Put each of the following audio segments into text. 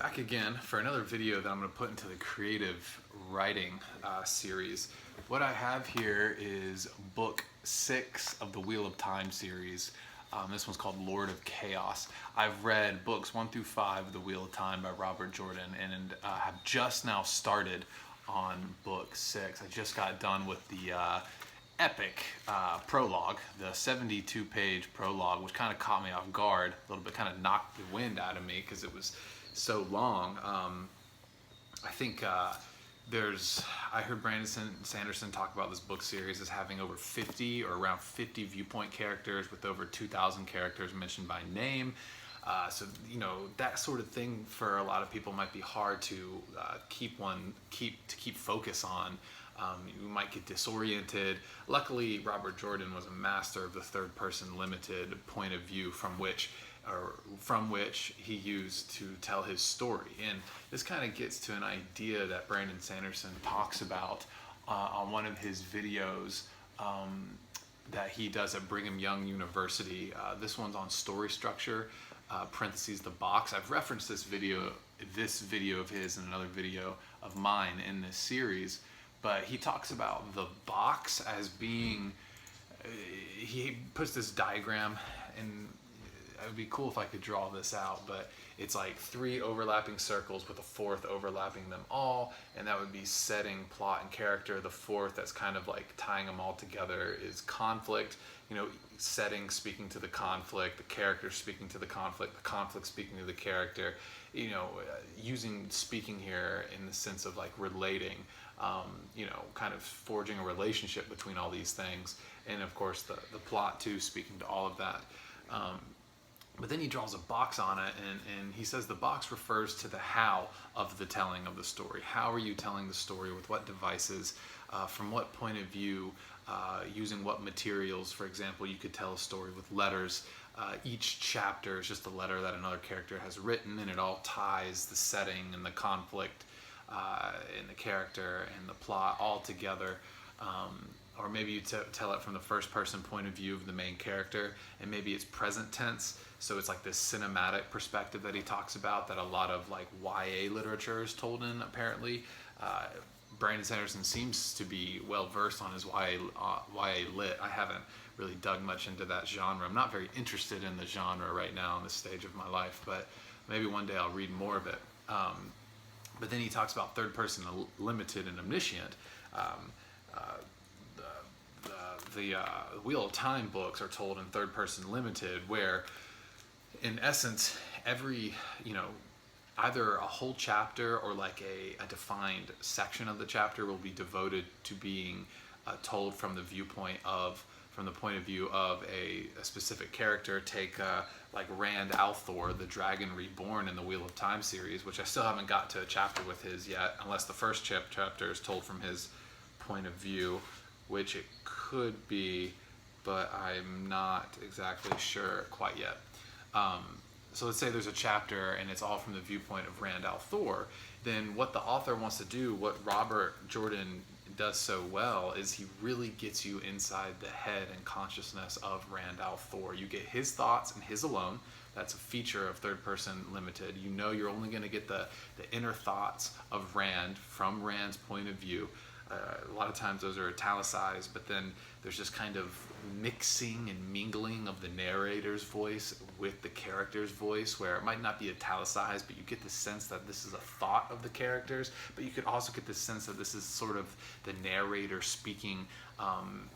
back again for another video that I'm going to put into the creative writing series. What I have here is book 6 of the Wheel of Time series. This one's called Lord of Chaos. I've read books 1 through 5 of the Wheel of Time by Robert Jordan, and have just now started on book 6. I just got done with the epic prologue, the 72-page prologue, which kind of caught me off guard a little bit, kind of knocked the wind out of me because it was so long. I think I heard Brandon Sanderson talk about this book series as having over 50 or around 50 viewpoint characters with over 2,000 characters mentioned by name. So that sort of thing for a lot of people might be hard to keep focus on. You might get disoriented. Luckily, Robert Jordan was a master of the third-person limited point of view from which he used to tell his story. And this kind of gets to an idea that Brandon Sanderson talks about on one of his videos that he does at Brigham Young University. This one's on story structure, parentheses the box. I've referenced this video of his and another video of mine in this series. But he talks about the box as being, he puts this diagram, and it would be cool if I could draw this out, but it's like 3 overlapping circles with a 4th overlapping them all, and that would be setting, plot, and character. The 4th that's kind of like tying them all together is conflict. Setting speaking to the conflict, the character speaking to the conflict speaking to the character. Using speaking here in the sense of like relating. Kind of forging a relationship between all these things, and of course the plot too, speaking to all of that. But then he draws a box on it, and he says the box refers to the how of the telling of the story. How are you telling the story? With what devices? From what point of view? Using what materials? For example, you could tell a story with letters. Each chapter is just a letter that another character has written, and it all ties the setting and the conflict and the character and the plot all together. Or maybe you tell it from the first person point of view of the main character, and maybe it's present tense, so it's like this cinematic perspective that he talks about that a lot of like YA literature is told in, apparently. Brandon Sanderson seems to be well versed on his YA lit. I haven't really dug much into that genre. I'm not very interested in the genre right now in this stage of my life, but maybe one day I'll read more of it. But then he talks about third-person limited and omniscient. The Wheel of Time books are told in third-person limited, where, in essence, every either a whole chapter or like a defined section of the chapter will be devoted to being told from the point of view of a specific character. Take like Rand al'Thor, the Dragon Reborn in the Wheel of Time series, which I still haven't got to a chapter with his yet, unless the first chapter is told from his point of view, which it could be, but I'm not exactly sure quite yet. So let's say there's a chapter and it's all from the viewpoint of Rand al'Thor. Then what the author wants to do, what Robert Jordan does so well, is he really gets you inside the head and consciousness of Rand al'Thor. You get his thoughts and his alone. That's a feature of third person limited. You're only going to get the inner thoughts of Rand from Rand's point of view. A lot of times those are italicized, but then there's just kind of mixing and mingling of the narrator's voice with the character's voice, where it might not be italicized, but you get the sense that this is a thought of the characters, but you could also get the sense that this is sort of the narrator speaking and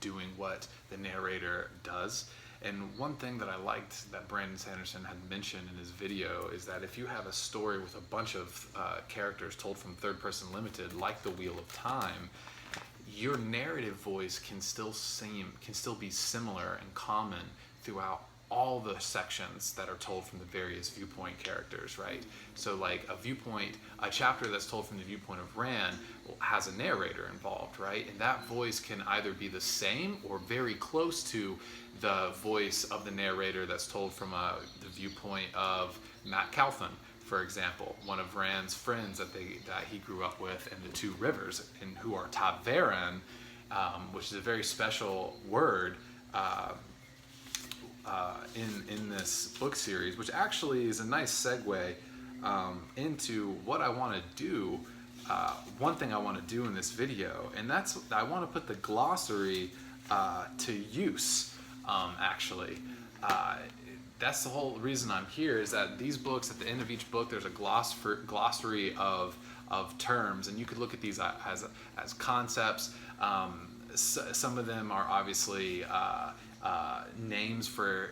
doing what the narrator does. And one thing that I liked that Brandon Sanderson had mentioned in his video is that if you have a story with a bunch of characters told from third-person limited, like the Wheel of Time, your narrative voice can still be similar and common throughout all the sections that are told from the various viewpoint characters, right? So like a chapter that's told from the viewpoint of Rand has a narrator involved, right? And that voice can either be the same or very close to the voice of the narrator that's told from the viewpoint of Matt Calthun, for example, one of Rand's friends that he grew up with in the Two Rivers, and who are Ta'veren, which is a very special word in this book series, which actually is a nice segue into what I want to do. One thing I want to do in this video, and that's I want to put the glossary to use. Actually, that's the whole reason I'm here. Is that these books, at the end of each book, there's a glossary of terms, and you could look at these as concepts. Some of them are obviously names for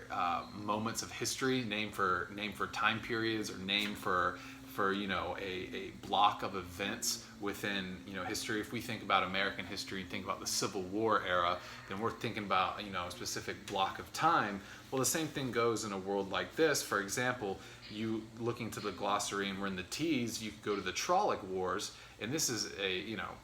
moments of history, name for time periods, or name for a block of events within history. If we think about American history and think about the Civil War era, then we're thinking about a specific block of time. Well, the same thing goes in a world like this. For example, you looking to the glossary, and we're in the T's, you could go to the Trollic Wars, and this is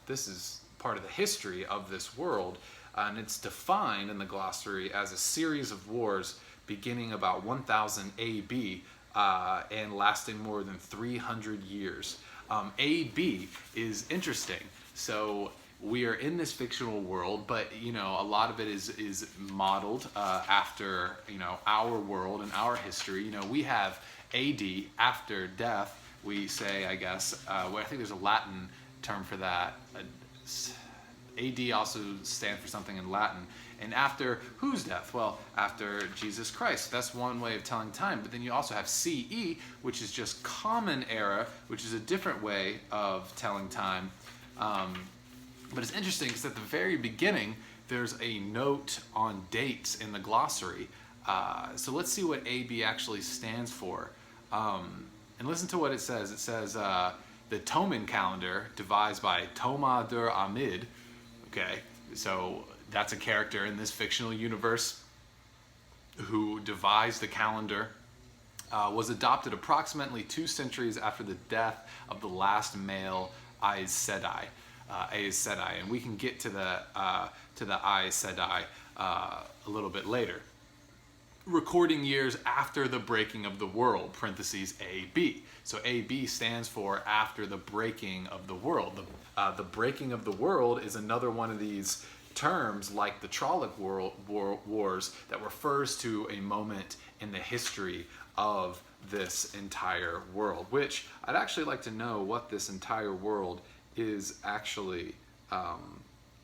this is part of the history of this world, and it's defined in the glossary as a series of wars beginning about 1000 AB and lasting more than 300 years. AB is interesting. So we are in this fictional world, but a lot of it is modeled after our world and our history. We have AD, after death. We say, I guess, well, I think there's a Latin term for that. AD also stands for something in Latin. And after whose death? Well, after Jesus Christ. That's one way of telling time. But then you also have CE, which is just common era, which is a different way of telling time. But it's interesting because at the very beginning, there's a note on dates in the glossary. So let's see what AB actually stands for. And listen to what it says. It says the Toman calendar, devised by Toma dur Amid. Okay, so that's a character in this fictional universe who devised the calendar, was adopted approximately 2 centuries after the death of the last male Aes Sedai. And we can get to the Aes Sedai a little bit later. Recording years after the breaking of the world, parentheses AB. So AB stands for after the breaking of the world. The breaking of the world is another one of these terms, like the Trollic Wars, that refers to a moment in the history of this entire world, which I'd actually like to know what this entire world is actually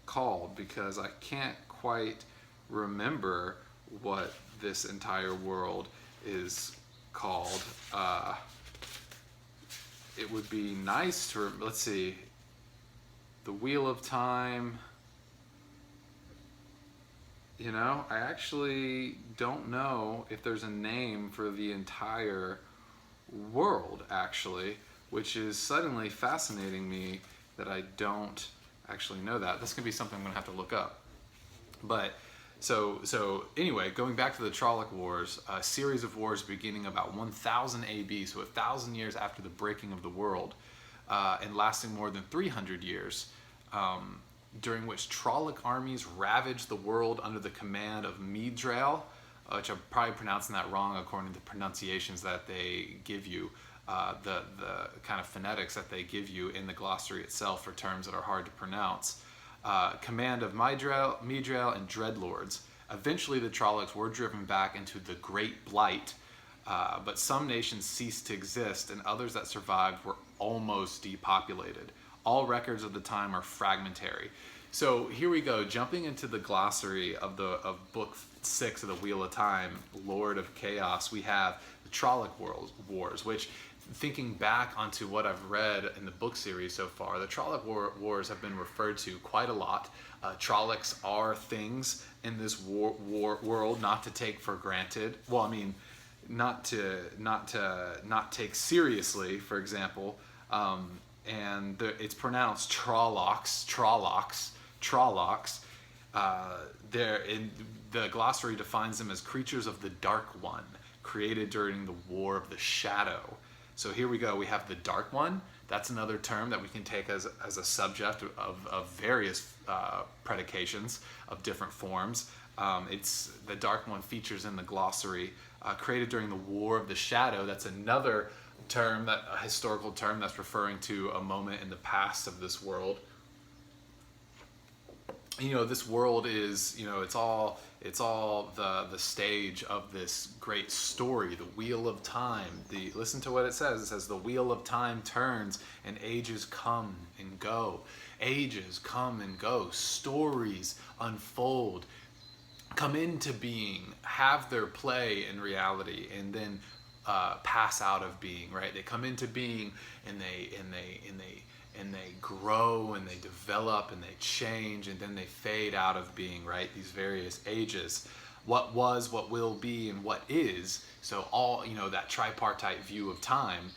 called, because I can't quite remember what this entire world is called. It would be nice to, let's see, the Wheel of Time. I actually don't know if there's a name for the entire world, actually, which is suddenly fascinating me that I don't actually know that. That's going to be something I'm going to have to look up. But so anyway, going back to the Trollic Wars, a series of wars beginning about 1000 AB, so 1,000 years after the breaking of the world, and lasting more than 300 years, during which Trollic armies ravaged the world under the command of Midrael, which I'm probably pronouncing that wrong according to the pronunciations that they give you, the kind of phonetics that they give you in the glossary itself for terms that are hard to pronounce. Command of Midrael and Dreadlords. Eventually the Trollics were driven back into the Great Blight, but some nations ceased to exist, and others that survived were almost depopulated. All records of the time are fragmentary. So here we go, jumping into the glossary of book 6 of the Wheel of Time, Lord of Chaos. We have the Trollic Wars, which, thinking back onto what I've read in the book series so far, the Trollic Wars have been referred to quite a lot. Trollics are things in this world not to take for granted. Well, I mean, not take seriously, for example. And it's pronounced Trollocs. The glossary defines them as creatures of the Dark One, created during the War of the Shadow. So here we go. We have the Dark One. That's another term that we can take as a subject of various predications of different forms. It's the Dark One features in the glossary, created during the War of the Shadow. That's another term, a historical term that's referring to a moment in the past of this world. this world is, it's all the stage of this great story, the wheel of time. Listen to what it says. It says the wheel of time turns and ages come and go. Ages come and go. Stories unfold, come into being, have their play in reality, and then pass out of being. Right? They come into being, and they grow, and they develop, and they change, and then they fade out of being. Right? These various ages. What was, what will be, and what is. So all, that tripartite view of time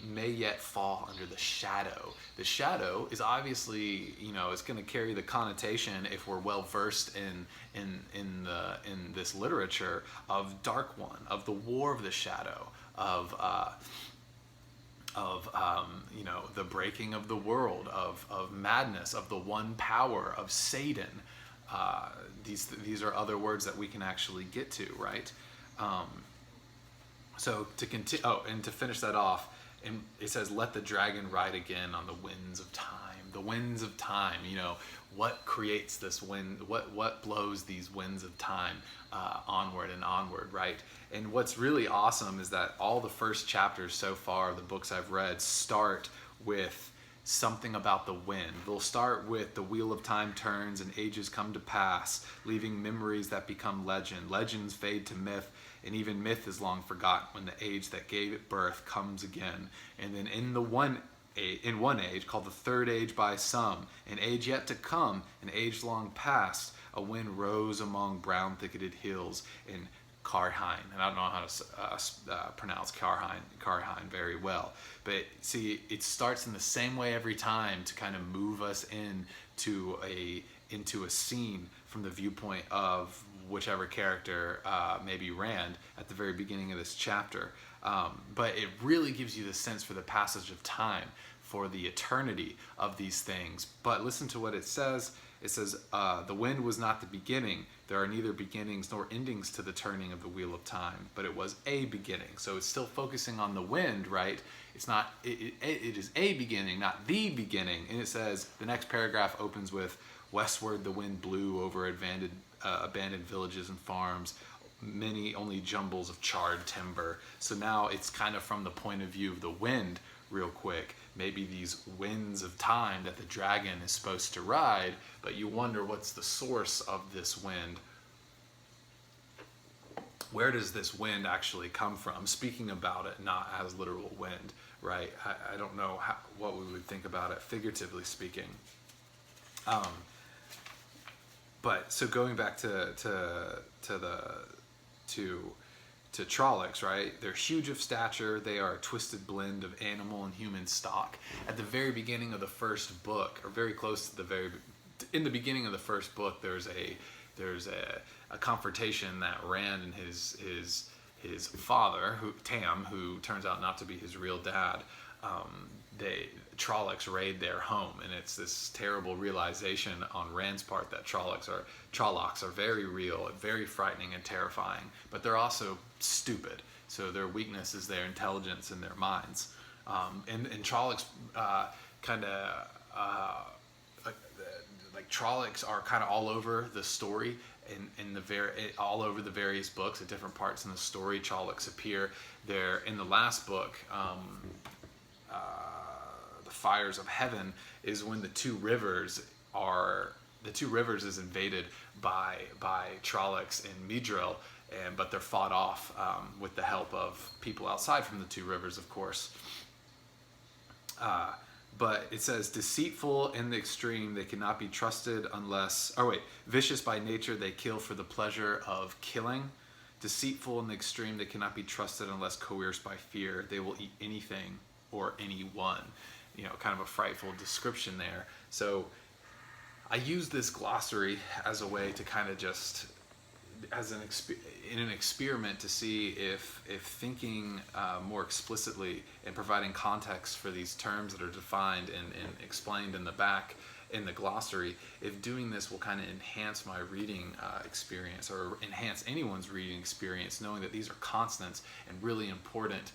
may yet fall under the shadow. The shadow is obviously, it's going to carry the connotation, if we're well versed in this literature, of Dark One, of the War of the Shadow, of the breaking of the world, of madness, of the one power, of Satan. These are other words that we can actually get to, right? So to continue, and to finish that off, and it says, "Let the dragon ride again on the winds of time." The winds of time. What creates this wind? What blows these winds of time onward and onward, right? And what's really awesome is that all the first chapters so far, the books I've read, start with something about the wind. They'll start with the wheel of time turns and ages come to pass, leaving memories that become legend. Legends fade to myth, and even myth is long forgotten when the age that gave it birth comes again. And then in one age, called the third age by some, an age yet to come, an age long past, a wind rose among brown thicketed hills in Karhain. And I don't know how to pronounce Karhain very well. But see, it starts in the same way every time to kind of move us into a scene from the viewpoint of whichever character, maybe Rand, at the very beginning of this chapter. But it really gives you the sense for the passage of time, for the eternity of these things. But listen to what it says. It says, the wind was not the beginning. There are neither beginnings nor endings to the turning of the wheel of time, but it was a beginning. So it's still focusing on the wind, right? It's not, it is a beginning, not the beginning. And it says, the next paragraph opens with, "Westward the wind blew over abandoned villages and farms, many only jumbles of charred timber." So now it's kind of from the point of view of the wind, real quick. Maybe these winds of time that the dragon is supposed to ride, but you wonder, what's the source of this wind? Where does this wind actually come from? Speaking about it not as literal wind, right? I don't know what we would think about it figuratively speaking. But so going back to Trollics, right? They're huge of stature. They are a twisted blend of animal and human stock. At the very beginning of the first book, or very close to in the beginning of the first book, there's a confrontation that Rand and his father, Tam, who turns out not to be his real dad, Trollics raid their home, and it's this terrible realization on Rand's part that Trollocs are very real, very frightening and terrifying, but they're also stupid. So their weakness is their intelligence and their minds. And Trollocs Trollocs are kind of all over the story, all over the various books at different parts in the story. Trollocs appear there in the last book. Fires of Heaven is when the two rivers is invaded by Trollocs and Midril, but they're fought off with the help of people outside from the two rivers, of course. But it says, deceitful in the extreme, they cannot be trusted vicious by nature, they kill for the pleasure of killing. Deceitful in the extreme, they cannot be trusted unless coerced by fear. They will eat anything or anyone. Kind of a frightful description there. So I use this glossary as a way to kind of just, in an experiment to see if thinking more explicitly and providing context for these terms that are defined and explained in the back in the glossary, if doing this will kind of enhance my reading experience, or enhance anyone's reading experience, knowing that these are constants and really important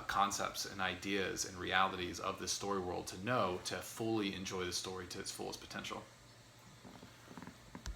concepts and ideas and realities of the story world to know, to fully enjoy the story to its fullest potential.